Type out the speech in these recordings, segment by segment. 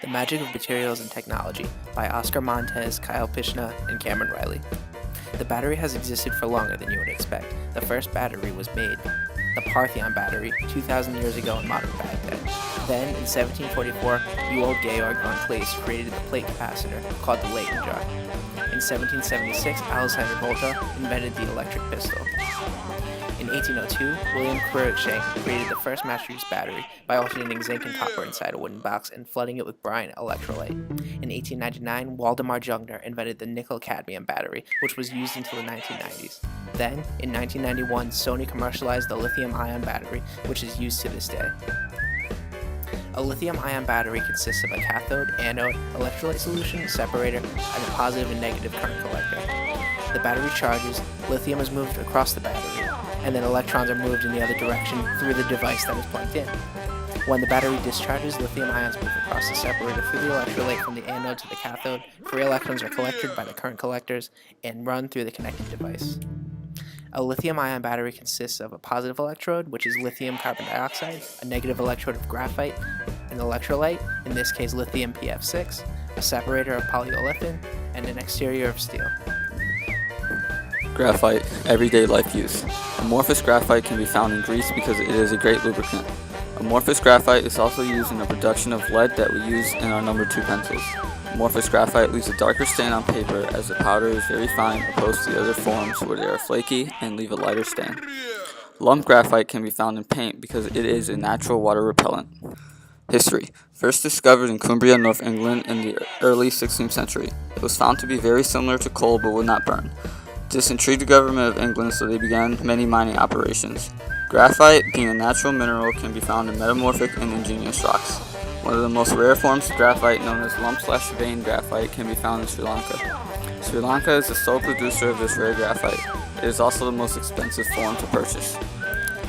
The Magic of Materials and Technology by Oscar Montes, Kyle Pyschna, and Cameron Reilly. The battery has existed for longer than you would expect. The first battery was made, the Parthenon battery, 2,000 years ago in modern Baghdad. Then, in 1744, Ewald Georg von Claes created the plate capacitor, called the Leyden jar. In 1776, Alexander Volta invented the electric pistol. In 1802, William Cruikshank created the first mass-use battery by alternating zinc and copper inside a wooden box and flooding it with brine electrolyte. In 1899, Waldemar Jungner invented the nickel-cadmium battery, which was used until the 1990s. Then, in 1991, Sony commercialized the lithium-ion battery, which is used to this day. A lithium-ion battery consists of a cathode, anode, electrolyte solution, separator, and a positive and negative current collector. The battery charges, lithium is moved across the battery, and then electrons are moved in the other direction through the device that is plugged in. When the battery discharges, lithium ions move across the separator through the electrolyte from the anode to the cathode. Free electrons are collected by the current collectors and run through the connected device. A lithium-ion battery consists of a positive electrode, which is lithium carbon dioxide, a negative electrode of graphite, an electrolyte, in this case lithium PF6, a separator of polyolefin, and an exterior of steel. Graphite, everyday life use. Amorphous graphite can be found in grease because it is a great lubricant. Amorphous graphite is also used in the production of lead that we use in our number 2 pencils. Amorphous graphite leaves a darker stain on paper as the powder is very fine opposed to the other forms where they are flaky and leave a lighter stain. Lump graphite can be found in paint because it is a natural water repellent. History. First discovered in Cumbria, North England in the early 16th century. It was found to be very similar to coal but would not burn. This intrigued the government of England, so they began many mining operations. Graphite, being a natural mineral, can be found in metamorphic and igneous rocks. One of the most rare forms of graphite, known as lump/vein graphite, can be found in Sri Lanka. Sri Lanka is the sole producer of this rare graphite. It is also the most expensive form to purchase.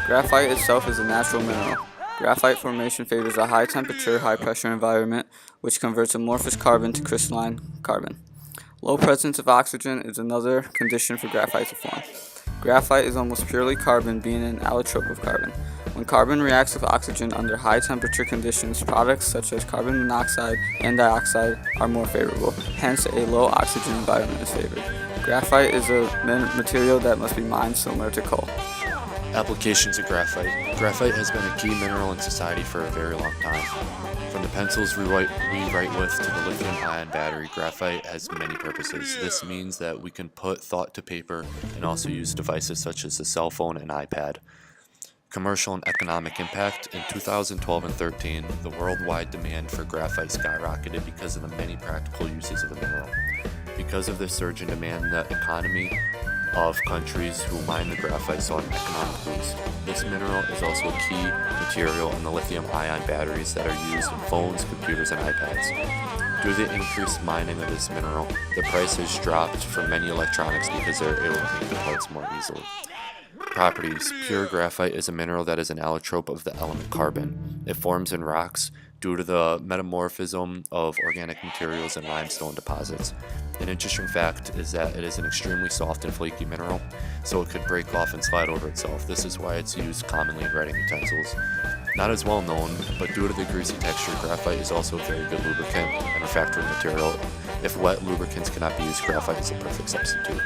Graphite itself is a natural mineral. Graphite formation favors a high-temperature, high-pressure environment, which converts amorphous carbon to crystalline carbon. Low presence of oxygen is another condition for graphite to form. Graphite is almost purely carbon, being an allotrope of carbon. When carbon reacts with oxygen under high temperature conditions, products such as carbon monoxide and dioxide are more favorable. Hence, a low oxygen environment is favored. Graphite is a material that must be mined similar to coal. Applications of graphite. Graphite has been a key mineral in society for a very long time. From the pencils we write with to the lithium-ion battery, graphite has many purposes. This means that we can put thought to paper and also use devices such as the cell phone and iPad. Commercial and economic impact. In 2012 and 13, the worldwide demand for graphite skyrocketed because of the many practical uses of the mineral. Because of this surge in demand, the economy of countries who mine the graphite saw an economic boost. This mineral is also a key material in the lithium-ion batteries that are used in phones, computers, and iPads. Due to the increased mining of this mineral, the price has dropped for many electronics because they're able to make the parts more easily. Properties. Pure graphite is a mineral that is an allotrope of the element carbon. It forms in rocks due to the metamorphism of organic materials in limestone deposits. An interesting fact is that it is an extremely soft and flaky mineral, so it could break off and slide over itself. This is why it's used commonly in writing utensils. Not as well known, but due to the greasy texture, graphite is also a very good lubricant and refractory material. If wet lubricants cannot be used, graphite is a perfect substitute.